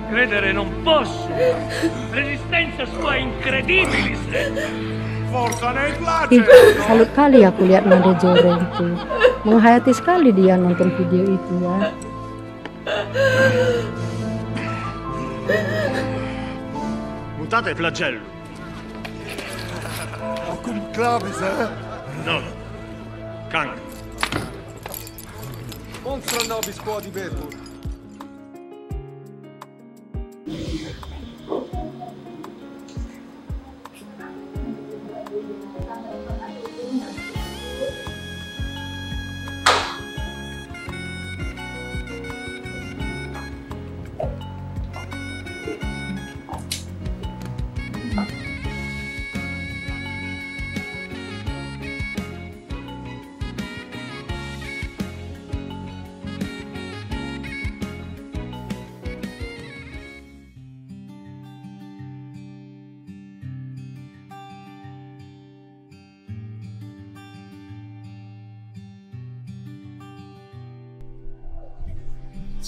Credere non posso! Resistenza sua incredibilis! Forza nei Ih, salut kali aku lihat Nada Jore itu. Menghayati sekali dia nonton video itu ya. Mutate flagello! Cum clavis, eh? No. Cancro. Monstra nobis quodi vetur.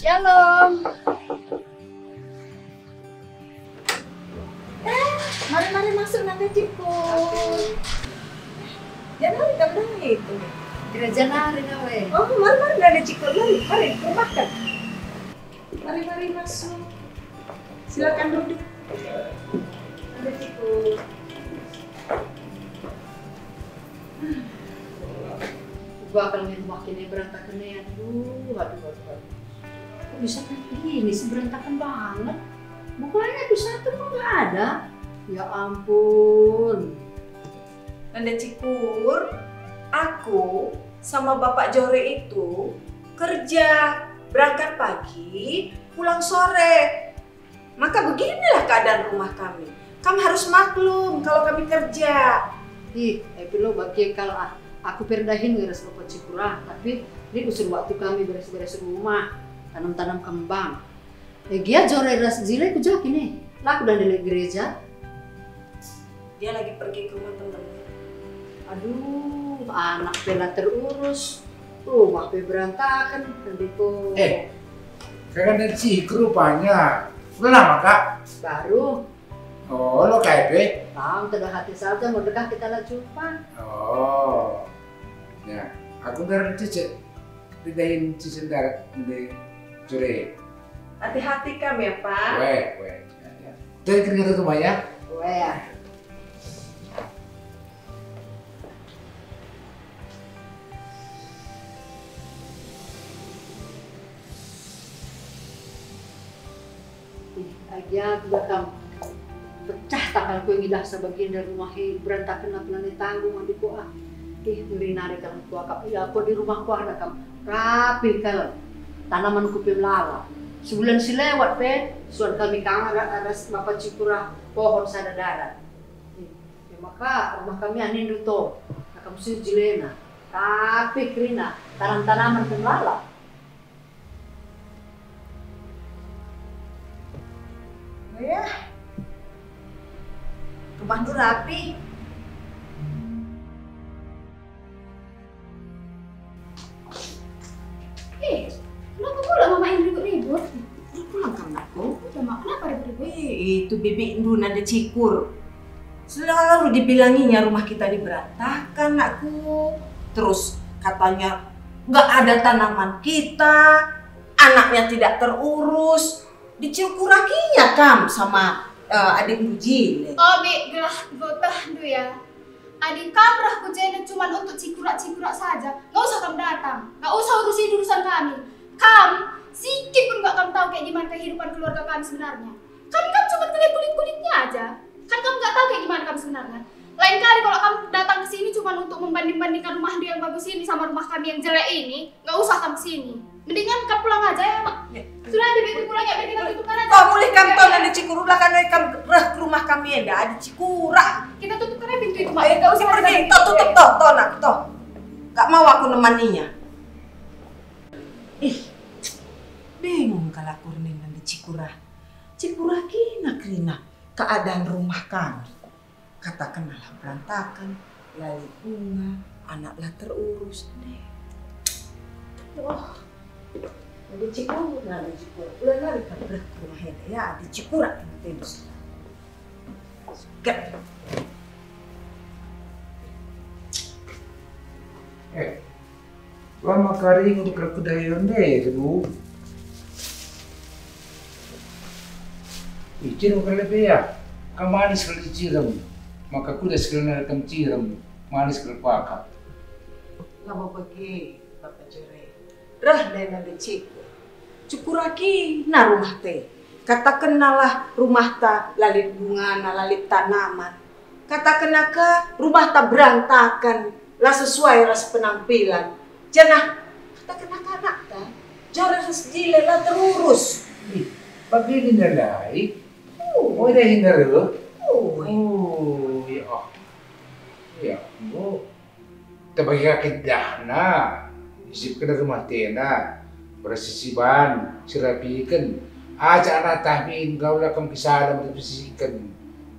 Shalom. Mari masuk Nanda Cikul. Jangan hari kamu itu. Gereja nari nawe. Oh, mari Nanda Cikul, mari makan. Mari masuk. Silakan duduk. Nanda Cikul. Bakal makin berantakan ya. Aduh. Bisa kayak gini sih, berantakan banget. Bukannya bisa tuh nggak ada. Ya ampun. Nanda Cikur, aku sama Bapak Jore itu kerja, berangkat pagi, pulang sore. Maka beginilah keadaan rumah kami. Kamu harus maklum kalau kami kerja. Lo bagi kalau aku perdahin ngeres Bapak Cikur tapi ini usur waktu kami beres-beres rumah, tanam-tanam kembang. Dia Jore ras zile kerja kini. Laku dan di gereja. Dia lagi pergi ke rumah teman. Aduh, anak pela terurus. Rumah berantakan tadiku. Kakak dan Cikur rupanya. Udah lama kak? Baru. Oh, lo kayak be? Tahu, tidak hati saja mau dekat kita lah jumpa. Oh, ya, aku dari cicit, didahin cicit darat di Jore. Hati-hati kamu ya Pak. Weh. Dari keringat itu banyak. Weh. Aja juga kamu pecah takalku yang idah sebagian dari rumah berantakan apa nanti tanggung adikku ngeri nari kalau tua kap ya aku di rumahku ada kamu rapi kalau tanaman kupim lala sebulan si lewat pe suan kami kang ada Bapak Cikura pohon sada darat ya, maka rumah kami anin duto kamu sih jilena rapi kerina tanaman pim lala. Ya, rumah tuh rapi. Kenapa pula mama yang ribut-ribut? Pulang kamu aku. Udah mak, kenapa ribut-ribut? Itu bibi Indu Nanda Cikur. Selalu dibilanginya rumah kita diberantakan aku. Terus katanya nggak ada tanaman kita, anaknya tidak terurus. Dicukurakinya kam sama adik Jile. Oh, Bi, gelah gotah dulu ya. Adik kamu kujena cuma untuk cikurak-cikurak saja. Nggak usah kamu datang, nggak usah urusin urusan kami. Kamu sikit pun nggak kamu tahu kayak gimana kehidupan keluarga kami sebenarnya. Kami kan cuma ngeliat kulit-kulitnya aja. kamu sebenarnya? Lain kali kalau kamu datang ke sini cuma untuk membanding-bandingkan rumah dia yang bagus ini sama rumah kami yang jelek ini, nggak usah kamu kesini. Mendingan kamu pulang aja ya, Mak. Sudah Bibi pulang ya, Bibi kita tutupkan aja. Kau boleh kamu tahu ada Cikuru lah kan kamu ke rumah kami ya, ada Cikura. Kita tutupkan aja pintu itu, Mak. Ayo kau usah pergi, toh nak, toh. Gak mau aku nemaninya. Bingung kalau aku renang di Cikura. Cikura kina keadaan rumah kami. Katakanlah berantakan, lalu bunga, anaklah terurus. Ada Cikura, ulah lari kan ke rumah ini ya, ada Cikura yang tebus. Gak. Lama kari untuk kedayon deh, bu. Icin bukan lebih ya. Kamu manis kalau diciram, maka kuda sekalian akan ciram, manis kalau pakak. Lama pergi, Bapak Jore. Rah dan ada Cikura na rumah teh. Katakanlah rumah ta lalit bunga, lalit tanaman. Katakanlah rumah ta berantakan, lah sesuai ras penampilan. Janah, katakanlah anak ta, Jore ras jile lah terurus. Pagi hindalai, oh ada hindar ya, bu. Tapi kakek dahna, isip kena rumah tena, bersisiban, sirapikan, aja anak tahmin kau lah kamu kisah dalam bersisikan,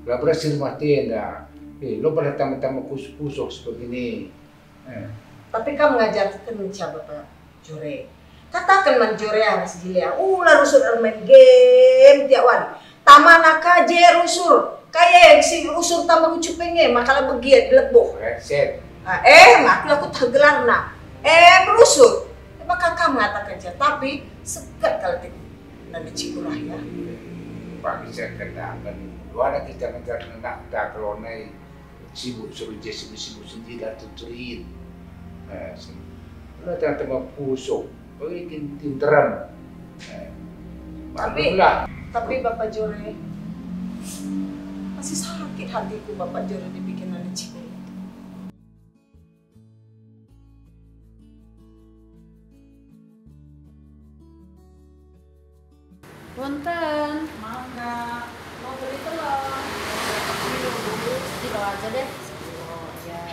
lah berhasil rumah tena, lo pada tamu-tamu kusuk seperti ini. Tapi kamu ngajarkan siapa Pak Jore? Katakan man Jore harus jilia, ulah rusur main game tiap wan. Tamanaka je rusur, kayak si rusur tamu kucupengnya, makalah begiat dilebok. Reset. Aku tergelar nak. Rusur. Maka kamu mengatakan saja, tapi sekat kalau tidak nanti Cikurah ya. Pagi saya kenangan, luar kita ngejar nak tak kalau naik sibuk suruh je sibuk sendiri dan tuturin. Lo tak tengok pusuk, lo ingin tinteran. Tapi Bapak Jore masih sakit hatiku Bapak Jore dibikin oleh Cikgu. Punten, Mau nggak? mau beli telur? Kilo aja deh. Oh ya.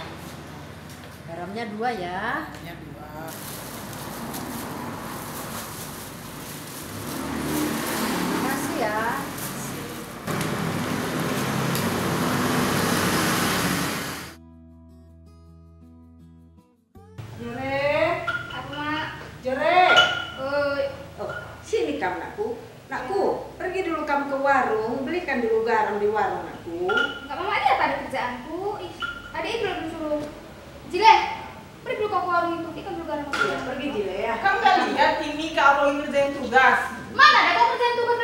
Garamnya 2 ya. Ya, 2. Makasih ya. Jore, Aku, Mak. Jore. Oi. Oh, sini kamu nakku, pergi dulu kamu ke warung, belikan dulu garam di warung nakku. Enggak Mama lihat ada kerjaanku. Ih, tadi Ibnu disuruh. Jile, pergi dulu ke warung itu, ikan dulu garam aku. Ya, pergi Jile ya. Kamu nggak lihat ini kalau ini ngerjain tugas? Mana ada kau kerjaan tugas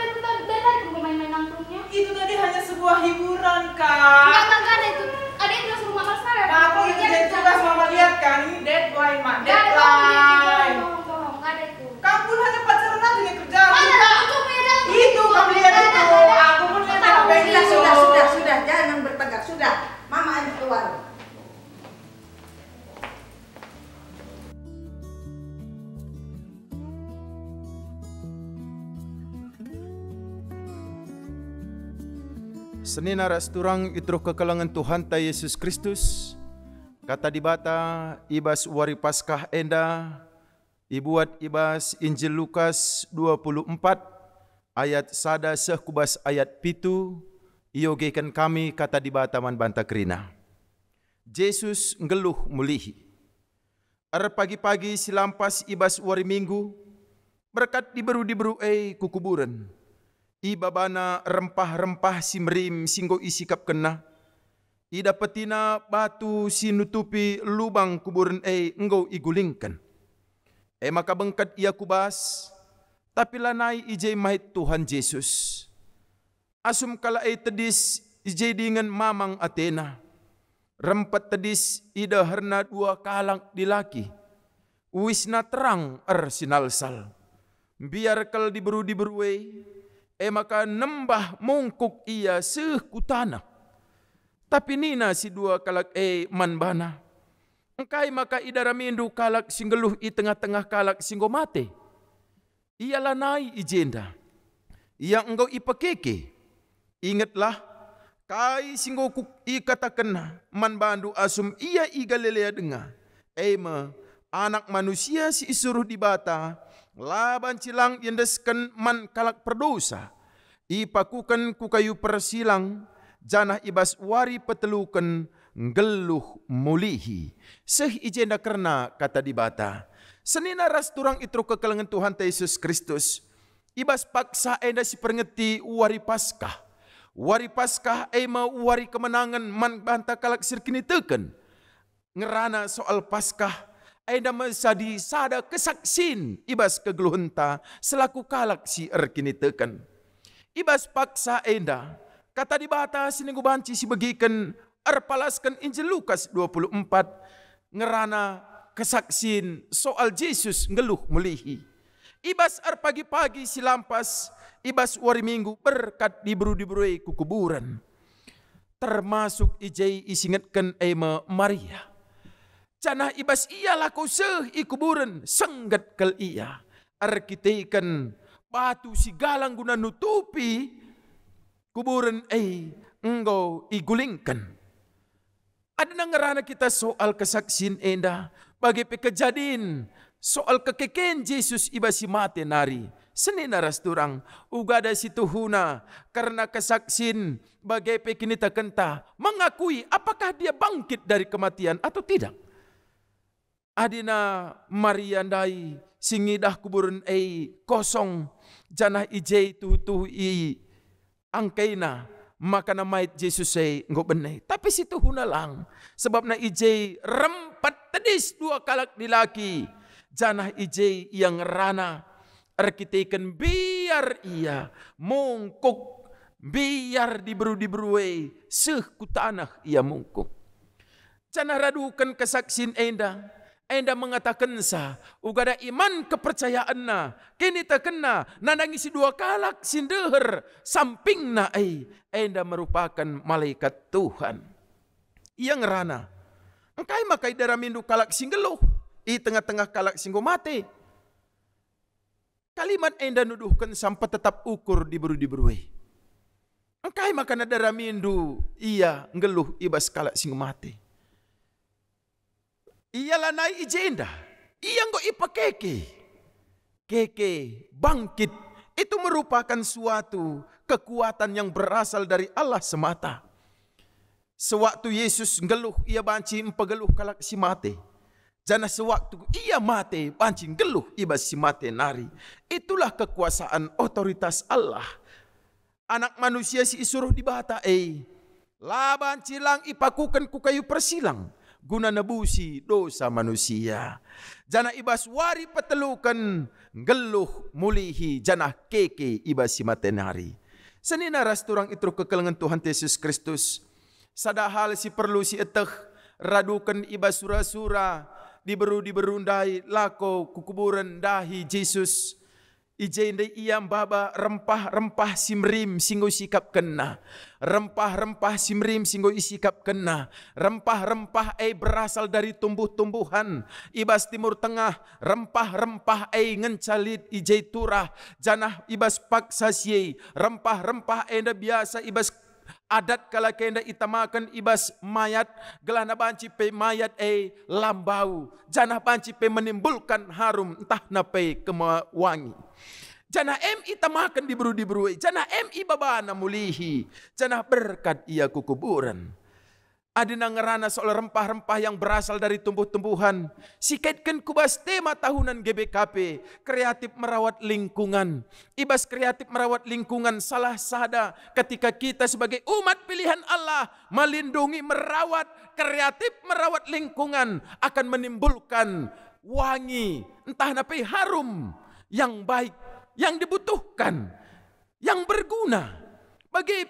dari tadi belum main-main nangkrungnya? Itu tadi hanya sebuah hiburan, Kak. Enggak ada itu. Ada Ibnu suruh Mama sekarang. Kalau ini ngerjain tugas Mama lihat kan, ini deadline, Mak. Enggak ada Deadline. bohong, enggak ada itu. Kamu pun hanya pacaran aja nih kerjaan. Mana ada aku punya jalan. Itu kamu lihat itu. Aku pun lihat HP itu. Sudah, jangan bertegak, sudah. Mama ambil ke warung. Senina rasturang itruh kekalangan Tuhan ta Yesus Kristus. Kata dibata ibas wari Paskah enda. Ibuat ibas Injil Lukas 24 ayat sada sekubas ayat pitu. Iyogekan kami kata dibata man banta kerina. Yesus ngeluh mulihi. Pagi-pagi silampas ibas wari minggu. Berkat diberu kukuburan. Ibabana rempah-rempah si merim singgo isikap kena. Ida petina batu sinutupi lubang kuburan enggo igulingkan. Maka bengkat ia kubas, tapi lanai ijay mahit Tuhan Yesus. Asum kala tedis ijay dengan mamang Athena. Rempat tedis ida herna 2 kalang dilaki. Wisna terang sinalsal. Biar kal diberu-diberuwe, maka nembah mungkuk ia sekutana. Tapi nina si dua kalak man bana. Engkai maka idara mindu kalak singgeluh i tengah-tengah kalak singgo mate. Ialah nai ijenda. Yang engkau ipakeke. Ingatlah, kai singgo i katakan man bandu asum ia igalelea denga. Ema anak manusia si isuruh di bata. Laban cilang yendeskan man kalak perdosa. Ipakukan ku kayu persilang. Janah ibas wari petelukan geluh mulihi. Seh ijenda kerna kata di bata. Senina ras turang itru kekelengan Tuhan Yesus Kristus. Ibas paksa enda si perngeti wari Paskah. Wari Paskah ema wari kemenangan man banta kalak sirkini teken. Ngerana soal Paskah enda mesadi sada kesaksin ibas kegeluhenta selaku kalak si erkini teken. Ibas paksa enda kata di bata sininggu banci si bagikan arpalaskan Injil Lukas 24 ngerana kesaksin soal Yesus ngeluh mulihi. Ibas pagi-pagi si lampas, ibas wari minggu berkat diburu-diburui ku kuburan. Termasuk ijai isingatkan ema Maria. Canah ibas ia laku seh i kuburan senggat kel iya. Arkiteikan batu si galang guna nutupi kuburan engkau igulingkan. Ada ngerana kita soal kesaksin enda bagi kejadian soal kekeken Yesus ibasi mate nari. Senina ras turang ugada si tuhuna karena kesaksin bagai pekinita kenta mengakui apakah dia bangkit dari kematian atau tidak. Adina Maria ndai singidah kuburan kosong janah ijai tuh i angkaina maka namait Yesus nggo benai. Tapi situ huna lang sebab na ijai rempat tedis dua kalak dilaki janah ijai yang rana arkiteken biar ia mungkuk biar diburu-diberue seh ku tanah ia mungkuk. Janah radukan kesaksin enda mengatakan sa ugada iman kepercayaan na kini takena nanangisi dua kalak sindeher samping na enda merupakan malaikat Tuhan yang rana engkai makai daramindu kalak singgeluh i tengah-tengah kalak singgo mate. Kalimat enda nuduhkan sampai tetap ukur diburu-diberui. Engkai maka nadaramindu ia ngeluh ibas kalak singgo mate. Ialah nai ijenda. Ia nggo ipakeke. Keke bangkit itu merupakan suatu kekuatan yang berasal dari Allah semata. Sewaktu Yesus ngeluh ia banci empegeluh kalak si mate. Jana sewaktu ia mate banci ngeluh ibas si mate nari. Itulah kekuasaan otoritas Allah. Anak manusia si isuruh di bata laban cilang ipakukan ku kayu persilang. Guna nebusi dosa manusia. Jana ibas wari petelukan geluh mulihi janah keke ibas si matenari. Senina ras turang itru kekelengan Tuhan Yesus Kristus. Sadahal si perlu si eteh radukan ibas sura-sura diberundai lako kukuburan dahi Yesus. Ijai iyam baba rempah-rempah simrim singgo sikap kena. Rempah-rempah simrim singgo isikap kena. Rempah-rempah berasal dari tumbuh-tumbuhan. Ibas timur tengah. Rempah-rempah ngencalit ijai turah. Janah ibas paksa siye. Rempah-rempah enda biasa ibas adat kala kenda itamakan ibas mayat gelana banci pe mayat lambau janah banci pe menimbulkan harum entah nape kemawangi janah itamakan diburu janah babana mulihi janah berkat ia kukuburan. Adina ngerana soal rempah-rempah yang berasal dari tumbuh-tumbuhan. Sikaitkan kubas tema tahunan GBKP, kreatif merawat lingkungan. Ibas kreatif merawat lingkungan salah sada ketika kita sebagai umat pilihan Allah melindungi, merawat, kreatif merawat lingkungan akan menimbulkan wangi, entah napai harum yang baik, yang dibutuhkan, yang berguna. Bagi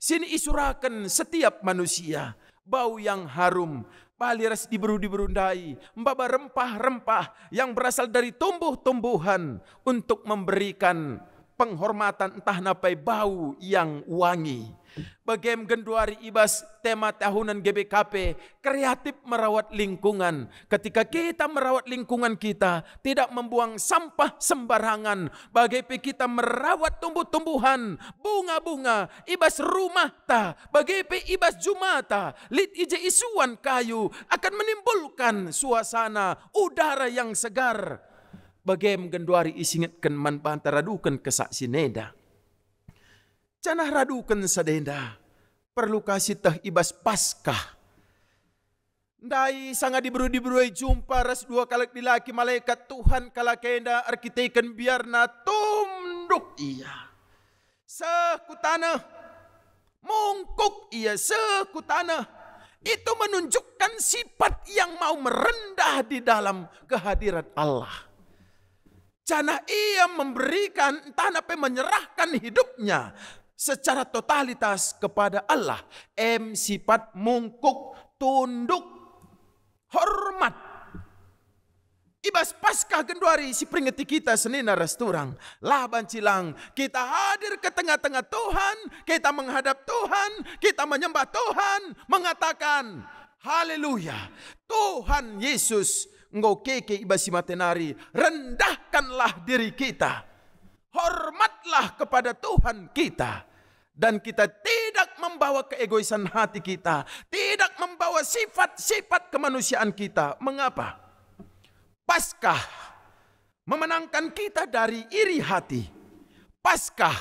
sini isurakan setiap manusia. Bau yang harum, baliras diberundai, mbaba rempah-rempah yang berasal dari tumbuh-tumbuhan untuk memberikan penghormatan entah napai bau yang wangi. Bagem genduari ibas tema tahunan GBKP, kreatif merawat lingkungan. Ketika kita merawat lingkungan kita, tidak membuang sampah sembarangan. Bagaimana kita merawat tumbuh-tumbuhan, bunga-bunga, ibas rumah ta, bagaimana ibas jumata, lit ije isuan kayu, akan menimbulkan suasana udara yang segar. Bagem genduari isingatkan manbanta radukan kesaksi neda. Canah radukan sadenda, perlu kasih teh ibas Paskah. Dai sangat diburu-diburuai jumpa ras dua kalak dilaki malaikat Tuhan kalakenda arkiteken biarna tunduk ia. Sekutana, mungkuk ia sekutana. Itu menunjukkan sifat yang mau merendah di dalam kehadiran Allah. Canah ia memberikan, entah apa menyerahkan hidupnya secara totalitas kepada Allah. Sifat mungkuk, tunduk, hormat. Ibas Paskah genduari si peringati kita senina resturang. Laban cilang kita hadir ke tengah-tengah Tuhan. Kita menghadap Tuhan. Kita menyembah Tuhan. Mengatakan haleluya. Tuhan Yesus engkau keke ibasi matenari. Rendahkanlah diri kita. Hormatlah kepada Tuhan kita. Dan kita tidak membawa keegoisan hati kita. Tidak membawa sifat-sifat kemanusiaan kita. Mengapa? Paskah memenangkan kita dari iri hati. Paskah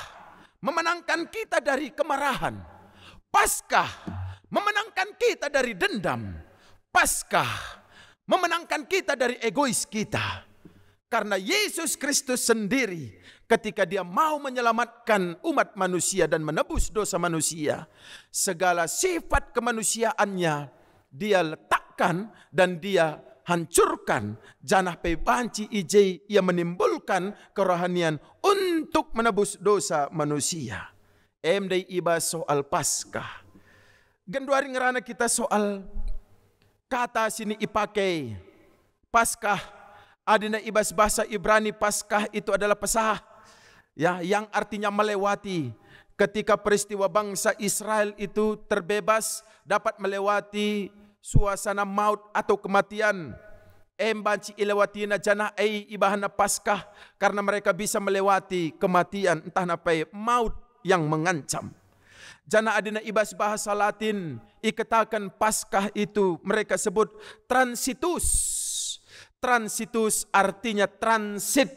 memenangkan kita dari kemarahan. Paskah memenangkan kita dari dendam. Paskah memenangkan kita dari egois kita. Karena Yesus Kristus sendiri ketika dia mau menyelamatkan umat manusia dan menebus dosa manusia, segala sifat kemanusiaannya dia letakkan dan dia hancurkan. Janah pe banci ije ia menimbulkan kerohanian untuk menebus dosa manusia. Emdai iba soal Paskah. Genduari ngerana kita soal kata sini ipakai Paskah. Adina ibas bahasa Ibrani Paskah itu adalah pesah, ya, yang artinya melewati. Ketika peristiwa bangsa Israel itu terbebas, dapat melewati suasana maut atau kematian. Banci ilewati na jana ibahana Paskah karena mereka bisa melewati kematian, entah napai maut yang mengancam. Jana adina ibas bahasa Latin ikatakan Paskah itu mereka sebut transitus. Transitus artinya transit,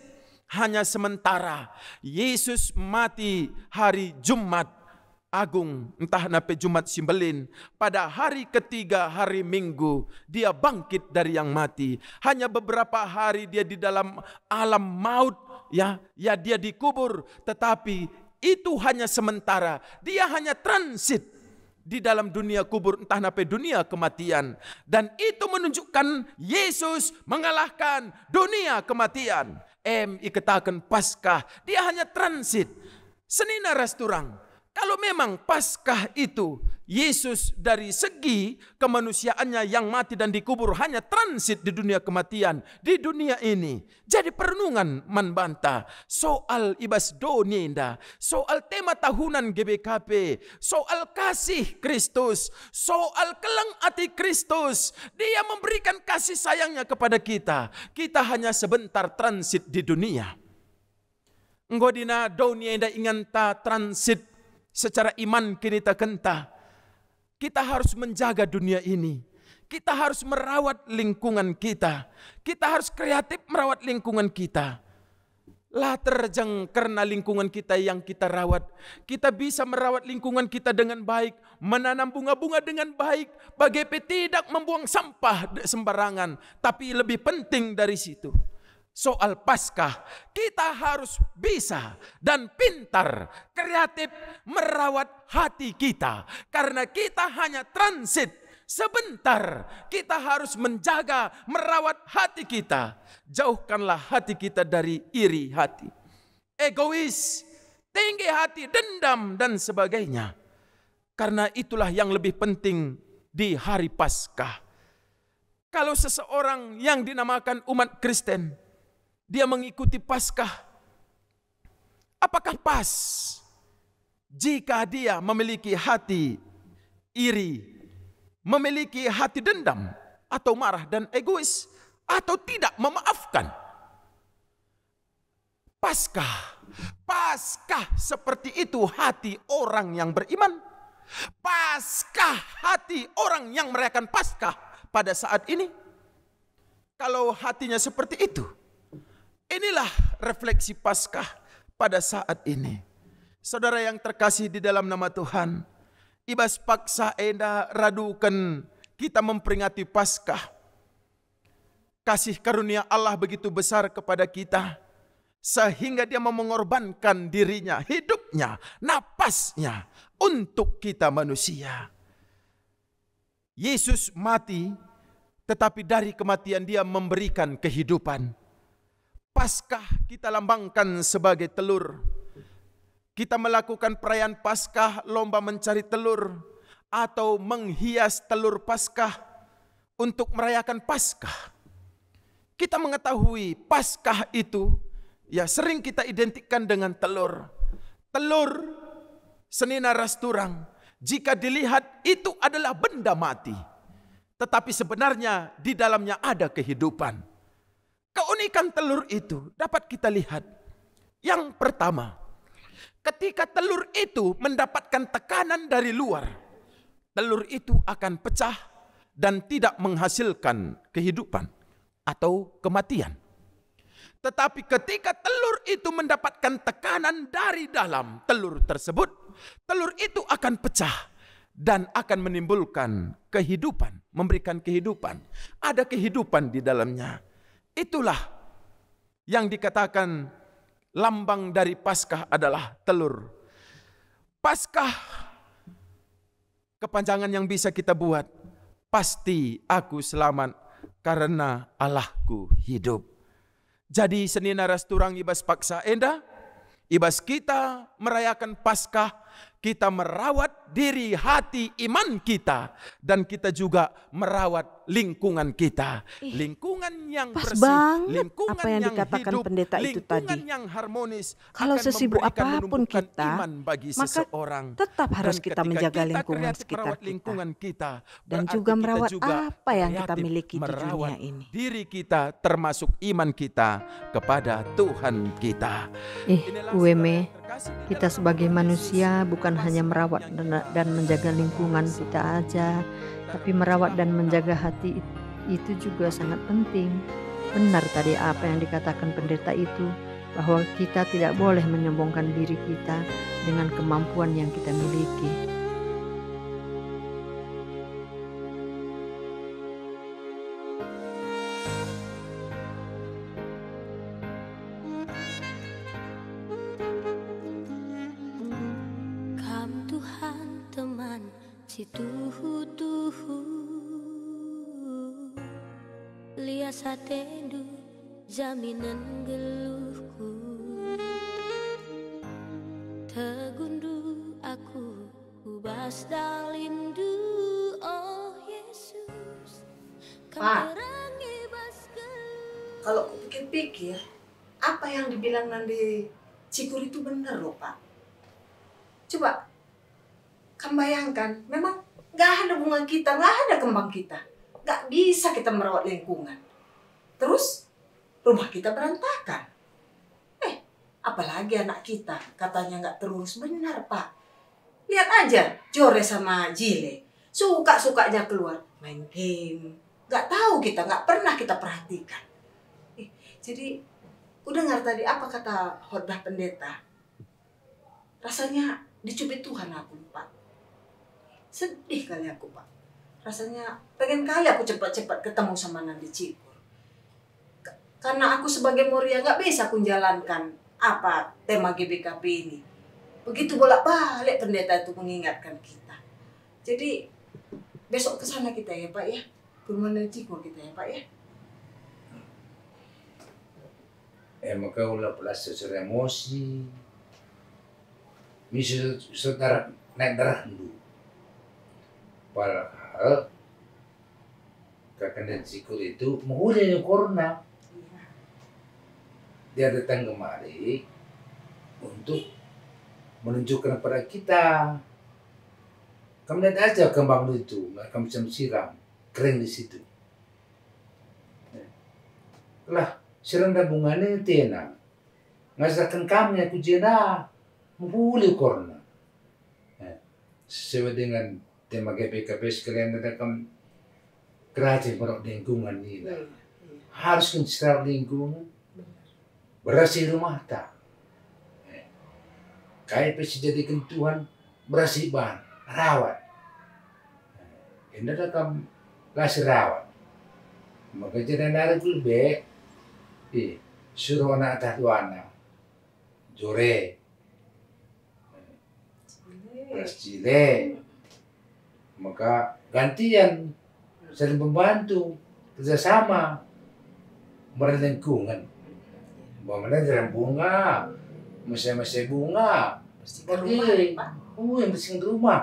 hanya sementara. Yesus mati hari Jumat Agung, entah nape Jumat Simbelin. Pada hari ketiga hari Minggu dia bangkit dari yang mati. Hanya beberapa hari dia di dalam alam maut, ya dia dikubur, tetapi itu hanya sementara. Dia hanya transit di dalam dunia kubur, entah nape dunia kematian. Dan itu menunjukkan Yesus mengalahkan dunia kematian. Ikatakan Paskah, dia hanya transit. Senina rasturang, kalau memang Paskah itu Yesus dari segi kemanusiaannya yang mati dan dikubur hanya transit di dunia kematian, di dunia ini. Jadi perenungan manbanta soal ibas donienda, soal tema tahunan GBKP, soal kasih Kristus, soal kelang hati Kristus. Dia memberikan kasih sayangnya kepada kita. Kita hanya sebentar transit di dunia. Nggodina donienda inganta transit secara iman kini tak kenta. Kita harus menjaga dunia ini. Kita harus merawat lingkungan kita. Kita harus kreatif merawat lingkungan kita. Lah terjang karena lingkungan kita yang kita rawat. Kita bisa merawat lingkungan kita dengan baik. Menanam bunga-bunga dengan baik. Bagaimana tidak membuang sampah sembarangan. Tapi lebih penting dari situ, soal Paskah, kita harus bisa dan pintar, kreatif merawat hati kita. Karena kita hanya transit sebentar. Kita harus menjaga, merawat hati kita. Jauhkanlah hati kita dari iri hati, egois, tinggi hati, dendam, dan sebagainya. Karena itulah yang lebih penting di hari Paskah. Kalau seseorang yang dinamakan umat Kristen, dia mengikuti Paskah, apakah pas Jika dia memiliki hati iri, memiliki hati dendam, atau marah dan egois, atau tidak memaafkan. Paskah seperti itu hati orang yang beriman. Paskah hati orang yang merayakan Paskah pada saat ini. Kalau hatinya seperti itu, inilah refleksi Paskah pada saat ini. Saudara yang terkasih di dalam nama Tuhan, ibas paksa enda radukan kita memperingati Paskah. Kasih karunia Allah begitu besar kepada kita, sehingga dia mau mengorbankan dirinya, hidupnya, napasnya untuk kita manusia. Yesus mati, tetapi dari kematian dia memberikan kehidupan. Paskah kita lambangkan sebagai telur. Kita melakukan perayaan Paskah, lomba mencari telur, atau menghias telur Paskah untuk merayakan Paskah. Kita mengetahui Paskah itu ya sering kita identikkan dengan telur. Telur senina rasturang, jika dilihat itu adalah benda mati, tetapi sebenarnya di dalamnya ada kehidupan. Keunikan telur itu dapat kita lihat. Yang pertama, ketika telur itu mendapatkan tekanan dari luar, telur itu akan pecah dan tidak menghasilkan kehidupan atau kematian. Tetapi ketika telur itu mendapatkan tekanan dari dalam telur tersebut, telur itu akan pecah dan akan menimbulkan kehidupan, memberikan kehidupan. Ada kehidupan di dalamnya. Itulah yang dikatakan lambang dari Paskah adalah telur. Paskah, kepanjangan yang bisa kita buat, pasti aku selamat karena Allahku hidup. Jadi senina rasturang ibas paksa enda, ibas kita merayakan Paskah, kita merawat diri hati iman kita, dan kita juga merawat lingkungan kita. Lingkungan yang bersih, lingkungan apa yang dikatakan hidup, pendeta itu lingkungan tadi. yang harmonis. Kalau akan sesibuk memberikan, apapun menumbuhkan kita, iman bagi maka seseorang. tetap harus Dan kita ketika menjaga kita lingkungan kreatif sekitar merawat kita. lingkungan kita, Dan berarti juga kita merawat juga apa yang kita kreatif miliki di merawat dunia ini. diri kita, termasuk iman kita kepada Tuhan kita. UWM, kita sebagai manusia bukan hanya merawat dan menjaga lingkungan kita aja, tapi merawat dan menjaga hati itu juga sangat penting. Benar tadi apa yang dikatakan pendeta itu, bahwa kita tidak boleh menyombongkan diri kita dengan kemampuan yang kita miliki. Kam Tuhan teman si tuhu-tuhu, lias hatendu jaminan geluhku, tegundu aku ubas dalindu, oh Yesus Pak, kalau aku pikir-pikir, apa yang dibilang Nandi Cikur itu benar loh Pak. Coba, kamu bayangkan, memang gak ada bunga kita, gak ada kembang kita. Gak bisa kita merawat lingkungan. Terus, rumah kita berantakan. Apalagi anak kita, katanya gak terurus. Benar Pak. Lihat aja, Jore sama Jile. Suka-sukanya keluar, main game. Gak tahu kita, gak pernah kita perhatikan. Jadi, udah dengar tadi apa kata khotbah pendeta? Rasanya dicubit Tuhan aku, Pak. Sedih kali aku, Pak. Rasanya pengen kali aku cepat-cepat ketemu sama Nandi Cikur. Karena aku sebagai Moria gak bisa aku jalankan apa tema GBKP ini. Begitu bolak-balik pendeta itu mengingatkan kita. Jadi besok ke sana kita ya, Pak ya. Ke rumah Nandi Cikur kita ya, Pak ya. Maka ulah pelas secara emosi. Bisa saudara naik darah dulu. Padahal kakak dan Cikur itu mau udah corona. Dia datang kemari untuk menunjukkan kepada kita. Kamu lihat aja kembang itu, nggak kamu bisa siram, kering di situ. Lah, siram dan bunganya tena. Ngasakan kamu yang kujena, membuli korna. Sesuai dengan tema GPKP sekalian ada kamu kerajaan merok lingkungan ini. Harus secara lingkungan, bersih rumah tak. Kayak pasti jadikan Tuhan bersih ban, rawat. Ini ada kamu kasih rawat. Maka jadi nara lebih, suruh anak tak anak, jore, beras cile. Maka gantian, saling membantu, kerjasama, merawat lingkungan. Bagaimana jalan bunga, masih bunga, Bersihkan rumah, Pak. yang bersihkan rumah.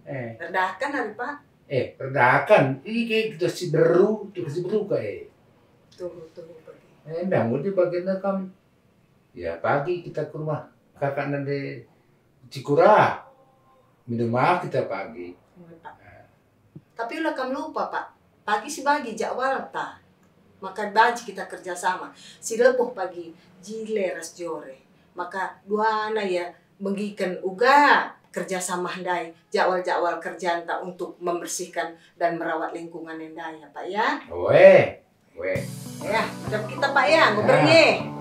Rendahkan hari Pak. Redakan. Ini kayak kita si beru, kayak. Tunggu pergi. Bangun di bagian kamu. Ya pagi kita ke rumah kakak nanti Cikura. Minum maaf kita pagi. Tapi ulah kamu lupa Pak. Pagi si bagi jadwal ta. Maka baji kita kerjasama. Si lepuh pagi jile ras jore. Maka dua anak ya menggikan uga kerjasama handai jadwal-jadwal kerjaan tak untuk membersihkan dan merawat lingkungan handai ya Pak ya. Weh. Ya, ada kita Pak ya, ngobrolnya.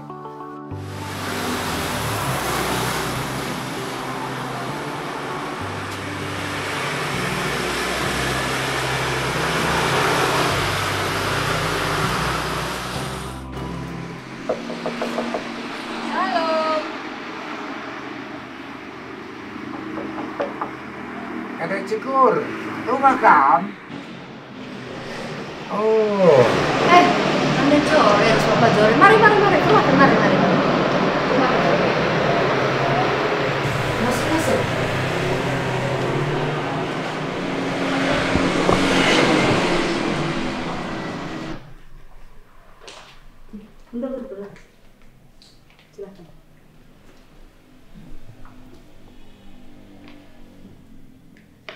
Ada Cikur, rumah kamu. Oh. Anda jore, Bapak jore. Mari, keluar, mari. Masuk. Udah. Silakan.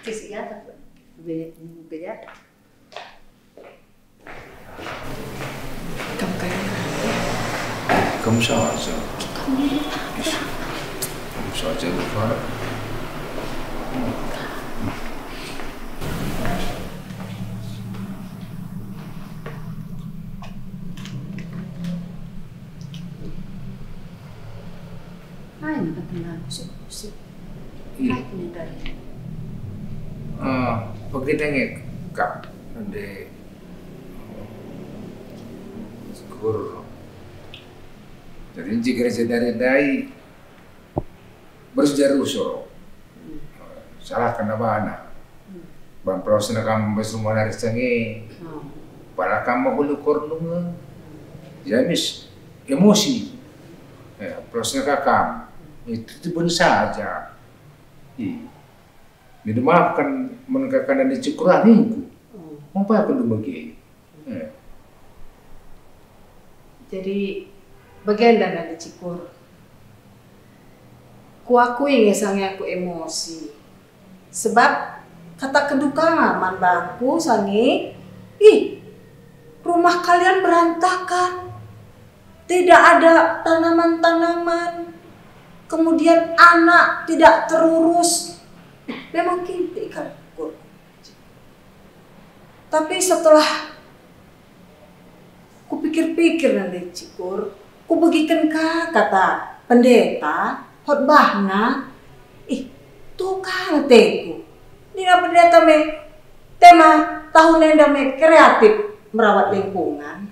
Kisi ya, ya. Kamu saja. Kamu saja lupa. Ay, nakatandaan ko si Kahit nidali. Pagkitangin ka, hindi siguro. Jadi jika dari bersejarusoro, salah kena bana, bang proses nak kamu bersumber dari sange, para kamu boleh kornung, jamis emosi, proses kakam itu pun saja. Minta maaf kan menengahkan dan dicukuran itu, apa yang perlu bagi? Jadi bagian dari cikur. Kuakui ngesangnya aku emosi. Sebab kata keduka man bangku sangi, rumah kalian berantakan. Tidak ada tanaman-tanaman. Kemudian anak tidak terurus. Memang kinti kan. Tapi setelah kupikir-pikir nanti cikur, ku bagikan kata pendeta khotbahna, tuh kan teku. Nina pendeta tema tahun yang kreatif merawat lingkungan.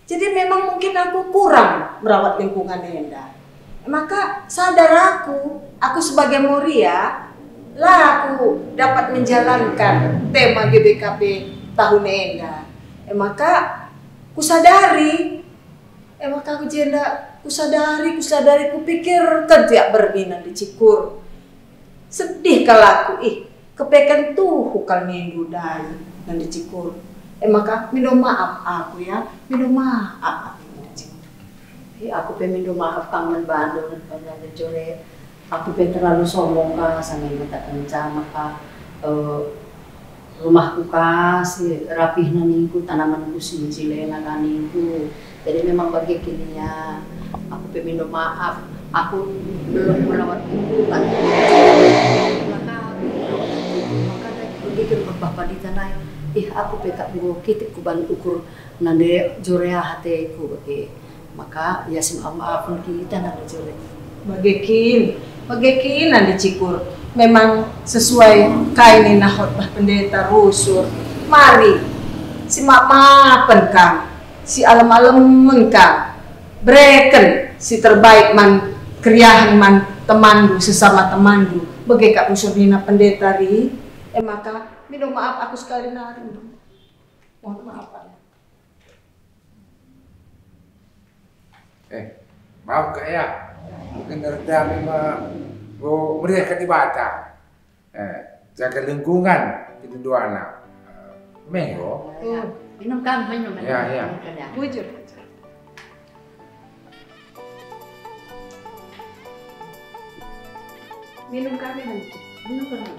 Jadi memang mungkin aku kurang merawat lingkungan Enda. Maka sadar aku sebagai Moria lah aku dapat menjalankan tema GBKP tahun Enda. Maka ku sadari, maka ku sadari, ku pikir kerja berminat di cikur. Sedih kalau aku, kepekan tuh hukal minggu dari dan di cikur. Maka minum maaf aku ya, minum maaf aku di cikur. Aku minum maaf kangen Bandung dan pada jore. aku terlalu sombong kah sama ibu tak kencang maka rumahku kasih rapih naniku tanamanku sinjilena kaniku. Jadi memang bagi kininya aku minta maaf. Aku belum melawat ibu kan. Maka begitu bapak di tanah. Aku petak go kitik ku ban ukur nande jorea hateku bagi. Maka ya maaf kita nande jore. Bagekin nande cikur. Memang sesuai kain na khotbah pendeta rusur. Mari si mapen kang, si alam-alamen kang, breken si terbaik man kriahan man temandu sesama temandu. Bagi kak rusur nina pendeta ri, maka minum maaf aku sekali nari. Mohon maaf ya. Maaf kak ya, mungkin reda memang mereka ibadah, jaga lingkungan itu dua anak, menggo. Minum kan, minum. Ya. Bujur. Minum kami nanti. Minum kan.